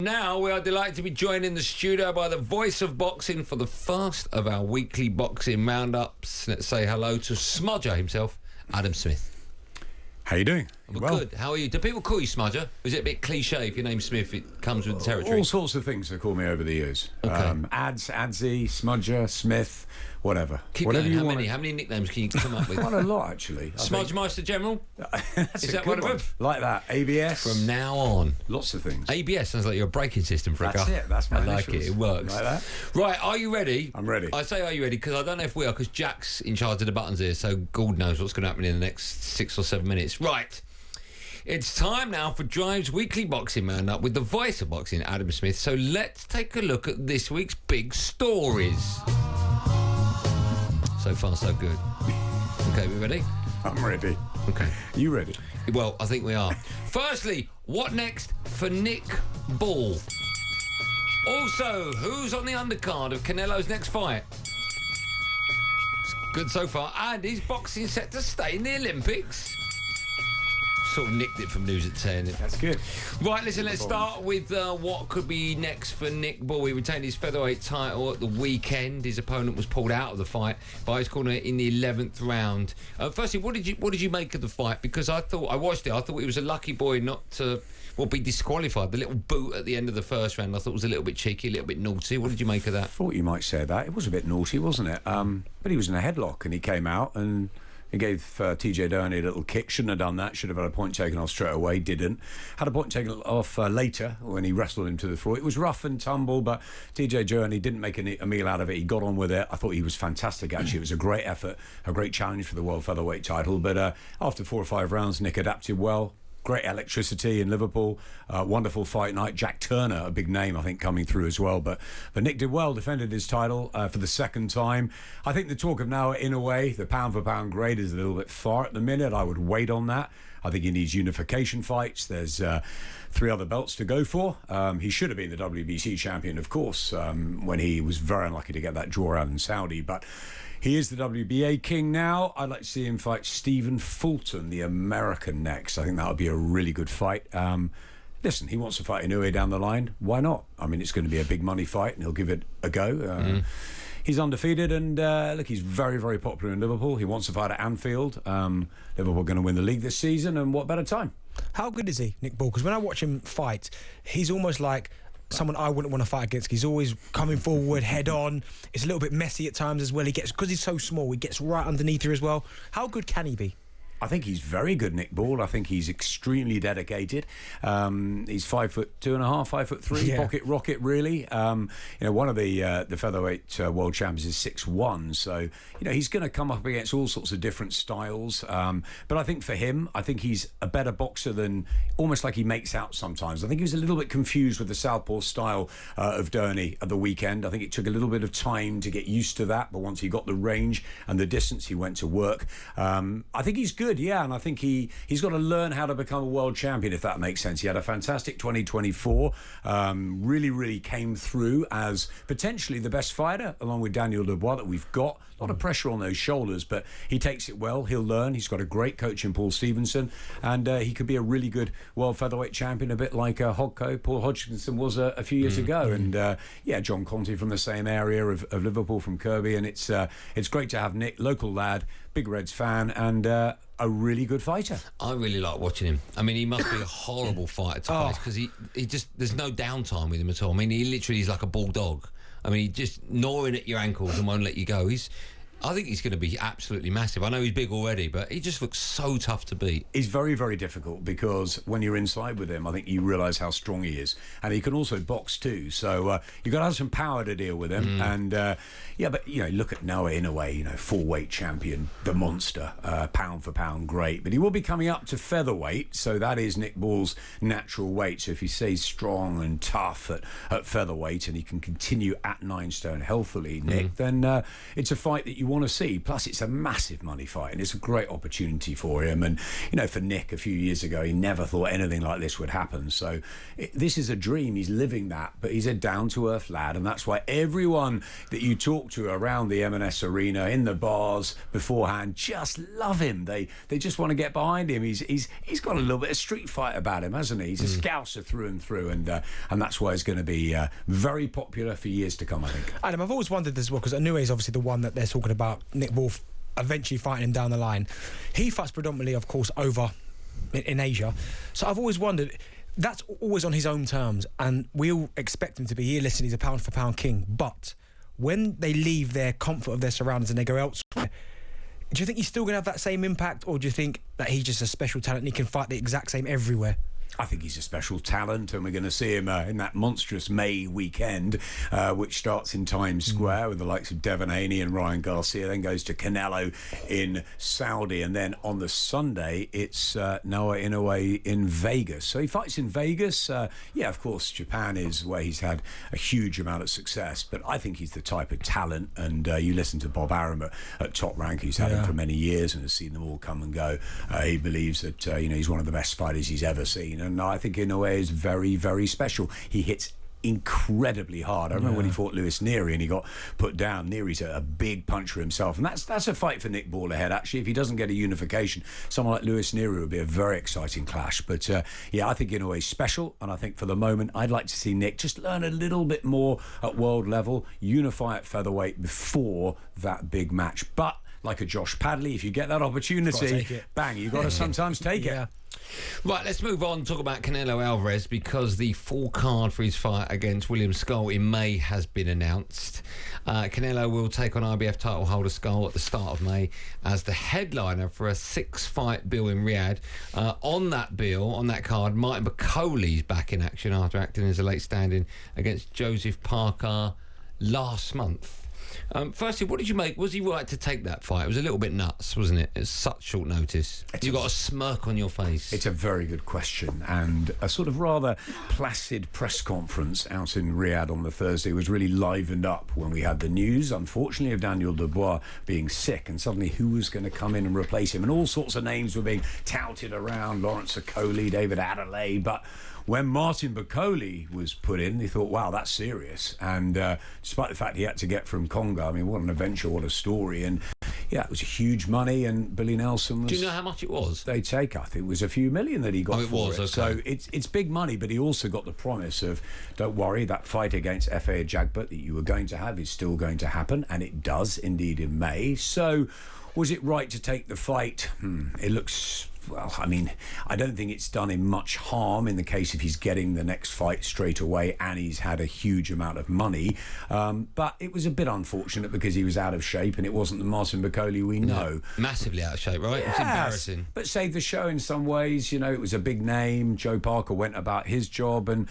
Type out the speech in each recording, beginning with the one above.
Now we are delighted to be joined in the studio by the voice of boxing for the first of our weekly boxing roundups. Let's say hello to Smudger himself, Adam Smith. How you doing? Well, good. How are you? Do people call you Smudger? Is it a bit cliche if your name's Smith, it comes with the territory? All sorts of things they call me over the years. Okay. Adsy, Smudger, Smith, whatever. Keep Whatever going. you want. How many nicknames can you come up with? Quite a lot, actually. Smudge Meister General? Is that one of them? Like that. ABS. From now on. Lots of things. ABS sounds like your braking system for a car. That's it. That's my I like initials. it. It works. Like that? Right, are you ready? I'm ready. I say are you ready because I don't know if we are, because Jack's in charge of the buttons here, so God knows what's going to happen in the next 6 or 7 minutes. Right. It's time now for Drive's weekly boxing roundup with the voice of boxing, Adam Smith. So let's take a look at this week's big stories. So far, so good. Okay, we ready? I'm ready. Okay. You ready? Well, I think we are. Firstly, what next for Nick Ball? Also, who's on the undercard of Canelo's next fight? It's good so far. And is boxing set to stay in the Olympics? Sort of nicked it from News at 10. That's good. Right, listen, let's start with what could be next for Nick Ball. He retained his featherweight title at the weekend. His opponent was pulled out of the fight by his corner in the 11th round. Firstly, what did you make of the fight? Because I watched it, I thought he was a lucky boy not to be disqualified. The little boot at the end of the first round I thought was a little bit cheeky, a little bit naughty. What did you make of that? I thought you might say that. It was a bit naughty, wasn't it? But he was in a headlock and he came out and he gave TJ Darren a little kick. Shouldn't have done that. Should have had a point taken off straight away. Didn't. Had a point taken off later when he wrestled him to the floor. It was rough and tumble, but TJ Darren didn't make a meal out of it. He got on with it. I thought he was fantastic, actually. It was a great effort, a great challenge for the world featherweight title. But after 4 or 5 rounds, Nick adapted well. Great electricity in Liverpool. Wonderful fight night. Jack Turner, a big name, I think, coming through as well. But Nick did well, defended his title for the second time. I think the talk of now, in a way, the pound-for-pound grade is a little bit far at the minute. I would wait on that. I think he needs unification fights. There's 3 other belts to go for. He should have been the WBC champion, of course, when he was very unlucky to get that draw out in Saudi. But he is the WBA king now. I'd like to see him fight Stephen Fulton, the American, next. I think that would be a really good fight. Listen, he wants to fight Inoue down the line. Why not? I mean, it's going to be a big money fight, and he'll give it a go. He's undefeated, and look, he's very, very popular in Liverpool. He wants to fight at Anfield. Liverpool are going to win the league this season, and what better time? How good is he, Nick Ball? Because when I watch him fight, he's almost like someone I wouldn't want to fight against. He's always coming forward, head on. It's a little bit messy at times as well. Because he's so small, he gets right underneath you as well. How good can he be? I think he's very good, Nick Ball. I think he's extremely dedicated. He's 5'2.5", 5'3", Yeah. pocket rocket, really. One of the featherweight world champions is 6'1", so he's going to come up against all sorts of different styles. But I think for him, I think he's a better boxer than almost like he makes out sometimes. I think he was a little bit confused with the southpaw style of Durney at the weekend. I think it took a little bit of time to get used to that, but once he got the range and the distance, he went to work. I think he's good. Yeah, and I think he's got to learn how to become a world champion, if that makes sense. He had a fantastic 2024, really, really came through as potentially the best fighter, along with Daniel Dubois, that we've got. A lot of pressure on those shoulders, but he takes it well. He'll learn. He's got a great coach in Paul Stevenson, and he could be a really good world featherweight champion, a bit like Hodko, Paul Hodgkinson was a few years ago. And John Conte from the same area of Liverpool, from Kirby, and it's great to have Nick, local lad, big Reds fan, and a really good fighter. I really like watching him. I mean, he must be a horrible fighter to face, because he just, there's no downtime with him at all. I mean, he literally is like a bulldog. I mean, he just gnawing at your ankles and won't let you go. I think he's going to be absolutely massive. I know he's big already, but he just looks so tough to beat. He's very, very difficult, because when you're inside with him, I think you realise how strong he is. And he can also box too. So you've got to have some power to deal with him. And but look at Noah Inoue, full-weight champion, the monster, pound for pound, great. But he will be coming up to featherweight, so that is Nick Ball's natural weight. So if he stays strong and tough at featherweight, and he can continue at 9 stone healthily, Nick, then it's a fight that you want to see. Plus, it's a massive money fight, and it's a great opportunity for him. And, you know, for Nick, a few years ago, he never thought anything like this would happen. So this is a dream. He's living that, but he's a down-to-earth lad, and that's why everyone that you talk to around the M&S Arena, in the bars beforehand, just love him. They just want to get behind him. He's got a little bit of street fight about him, hasn't he? He's a scouser through and through, and that's why he's going to be very popular for years to come, I think. Adam, I've always wondered this as well, because Inoue is obviously the one that they're talking about, Nick Ball eventually fighting him down the line. He fights predominantly, of course, over in Asia. So I've always wondered, that's always on his own terms, and we all expect him to be, here, listen, he's a pound-for-pound king. But when they leave their comfort of their surroundings and they go elsewhere, do you think he's still going to have that same impact, or do you think that he's just a special talent and he can fight the exact same everywhere? I think he's a special talent, and we're going to see him in that monstrous May weekend, which starts in Times Square with the likes of Devon Haney and Ryan Garcia, then goes to Canelo in Saudi, and then on the Sunday it's Noah Inoue in Vegas. So he fights in Vegas. Yeah, of course, Japan is where he's had a huge amount of success, but I think he's the type of talent, and you listen to Bob Arum at Top Rank, who's had him for many years and has seen them all come and go. He believes that he's one of the best fighters he's ever seen, and I think Inoue is very, very special. He hits incredibly hard. I remember when he fought Lewis Neary and he got put down. Neary's a big puncher himself, and that's a fight for Nick Ball ahead, actually. If he doesn't get a unification, someone like Lewis Neary would be a very exciting clash. But yeah, I think Inoue's special, and I think for the moment I'd like to see Nick just learn a little bit more at world level, unify at featherweight before that big match. But like a Josh Padley, if you get that opportunity, bang, you've got to sometimes take it. Right, let's move on and talk about Canelo Alvarez, because the full card for his fight against William Scull in May has been announced. Canelo will take on IBF title holder Scull at the start of May as the headliner for a 6-fight bill in Riyadh. On that bill, on that card, Martin Bakole's back in action after acting as a late stand-in against Joseph Parker last month. Firstly, what did you make? Was he right to take that fight? It was a little bit nuts, wasn't it? It's such short notice. You got a smirk on your face. It's a very good question, and a sort of rather placid press conference out in Riyadh on the Thursday was really livened up when we had the news, unfortunately, of Daniel Dubois being sick, and suddenly who was going to come in and replace him, and all sorts of names were being touted around, Lawrence Okoli, David Adelaide, but when Martin Bakole was put in, they thought, wow, that's serious. And despite the fact he had to get from Congo, I mean, what an adventure, what a story. And yeah, it was huge money, and Billy Nelson was... Do you know how much it was? They take, I think it was a few million that he got for it. Okay. So it's big money, but he also got the promise of, don't worry, that fight against F.A. Jagbert that you were going to have is still going to happen, and it does indeed in May. So was it right to take the fight? It looks... Well, I mean, I don't think it's done him much harm in the case if he's getting the next fight straight away and he's had a huge amount of money. But it was a bit unfortunate because he was out of shape and it wasn't the Martin Bakole we know. Massively out of shape, right? Yes, it's embarrassing. But saved the show in some ways. It was a big name. Joe Parker went about his job, and,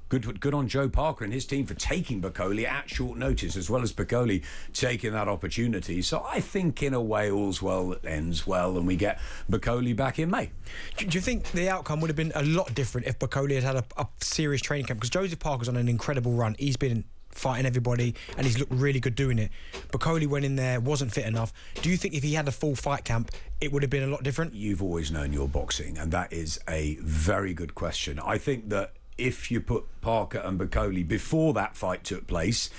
good on Joe Parker and his team for taking Bakole at short notice, as well as Bakole taking that opportunity. So I think in a way all's well that ends well, and we get Bakole back in May. Do you think the outcome would have been a lot different if Bakole had had a serious training camp? Because Joseph Parker's on an incredible run. He's been fighting everybody and he's looked really good doing it. Bakole went in there, wasn't fit enough. Do you think if he had a full fight camp, it would have been a lot different? You've always known your boxing, and that is a very good question. I think that if you put Parker and Bakole before that fight took place,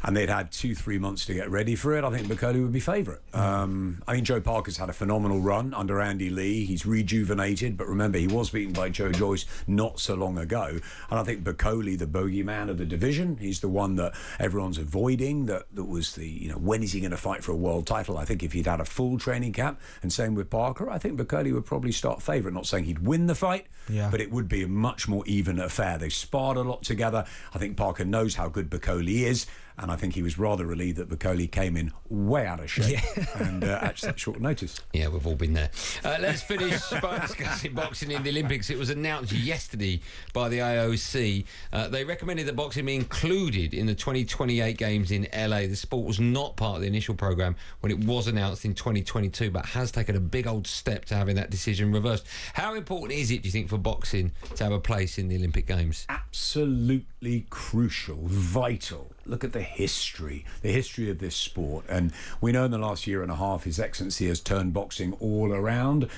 and they'd had 2-3 months to get ready for it, I think Bakole would be favourite. I mean, Joe Parker's had a phenomenal run under Andy Lee. He's rejuvenated, but remember, he was beaten by Joe Joyce not so long ago. And I think Bakole, the bogeyman of the division, he's the one that everyone's avoiding, that was the, when is he going to fight for a world title? I think if he'd had a full training camp, and same with Parker, I think Bakole would probably start favourite. Not saying he'd win the fight, but it would be a much more even affair. They've sparred a lot together. I think Parker knows how good Bakole is, and I think he was rather relieved that Bakole came in way out of shape and at such short notice. Yeah, we've all been there. Let's finish by discussing boxing in the Olympics. It was announced yesterday by the IOC. They recommended that boxing be included in the 2028 Games in LA. The sport was not part of the initial programme when it was announced in 2022, but has taken a big old step to having that decision reversed. How important is it, do you think, for boxing to have a place in the Olympic Games? Absolutely crucial, vital. Look at the history of this sport. And we know in the last year and a half, His Excellency has turned boxing all around.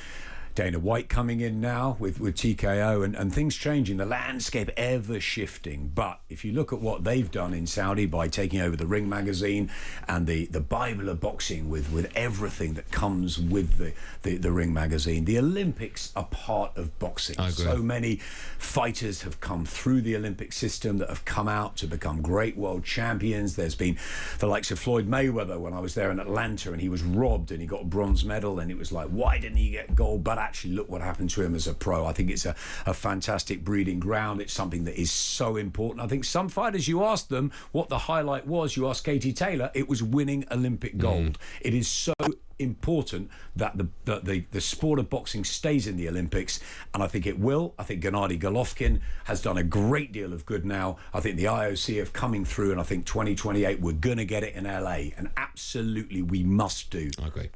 Dana White coming in now with TKO and things changing, the landscape ever shifting. But if you look at what they've done in Saudi by taking over the Ring magazine and the Bible of boxing with everything that comes with the Ring magazine, the Olympics are part of boxing. I agree. So many fighters have come through the Olympic system that have come out to become great world champions. There's been the likes of Floyd Mayweather when I was there in Atlanta, and he was robbed and he got a bronze medal, and it was like, why didn't he get gold? But actually look what happened to him as a pro. I think it's a fantastic breeding ground. It's something that is so important. I think some fighters, you ask them what the highlight was, you ask Katie Taylor, it was winning Olympic gold. It is so important that the sport of boxing stays in the Olympics, and I think it will. I think Gennady Golovkin has done a great deal of good now. I think the IOC have coming through, and I think 2028 we're going to get it in LA, and absolutely we must do. I agree.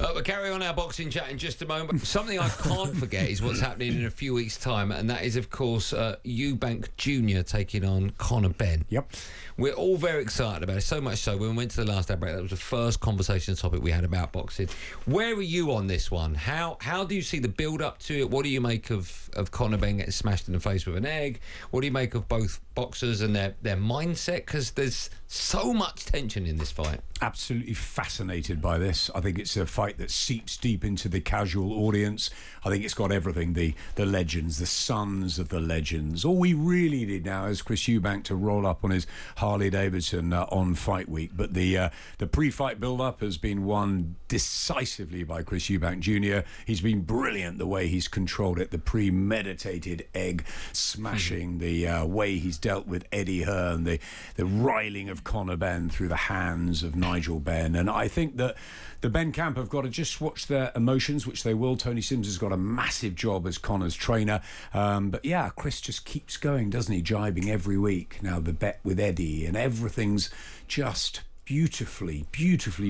We'll carry on our boxing chat in just a moment. Something I can't forget is what's happening in a few weeks' time, and that is, of course, Eubank Jr. taking on Conor Benn. Yep. We're all very excited about it, so much so when we went to the last ad break, that was the first conversation topic we had about boxing. Where are you on this one? How do you see the build-up to it? What do you make of Conor Benn getting smashed in the face with an egg? What do you make of both boxers and their mindset? Because there's so much tension in this fight. Absolutely fascinated by this. I think it's a fight that seeps deep into the casual audience. I think it's got everything, the legends, the sons of the legends. All we really need now is Chris Eubank to roll up on his Harley Davidson on fight week. But the pre-fight build-up has been won decisively by Chris Eubank Jr. He's been brilliant the way he's controlled it, the premeditated egg smashing, the way he's dealt with Eddie Hearn, the riling of Conor Benn through the hands of Nigel Benn. And I think that the Benn camp have got to just watch their emotions, which they will. Tony Sims has got a massive job as Conor's trainer. But yeah, Chris just keeps going, doesn't he? Jibing every week. Now the bet with Eddie, and everything's just beautifully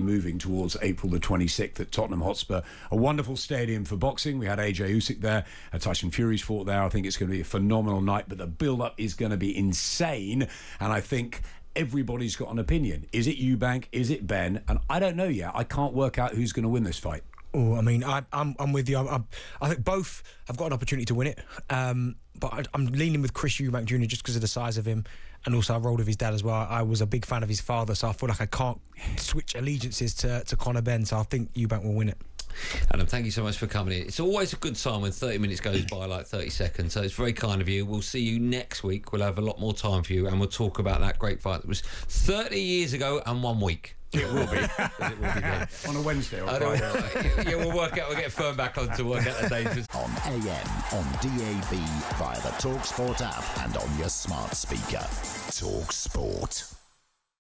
moving towards April the 26th at Tottenham Hotspur, a wonderful stadium for boxing. We had AJ Usyk there, Tyson Fury's fought there. I think it's going to be a phenomenal night, but the build-up is going to be insane, and I think everybody's got an opinion. Is it Eubank? Is it Benn? And I don't know yet. I can't work out who's going to win this fight. Oh, I mean, I'm with you. I think both have got an opportunity to win it, but I'm leaning with Chris Eubank Jr. just because of the size of him, and also I rolled with his dad as well. I was a big fan of his father, so I feel like I can't switch allegiances to Conor Benn, so I think Eubank will win it. Adam, thank you so much for coming in. It's always a good sign when 30 minutes goes by like 30 seconds, so it's very kind of you. We'll see you next week. We'll have a lot more time for you, and we'll talk about that great fight that was 30 years ago and 1 week. It will be. It will be done. On a Wednesday or Friday. Yeah, we'll get Fern back on to work out the dates. On AM, on DAB, via the talkSPORT app and on your smart speaker. talkSPORT.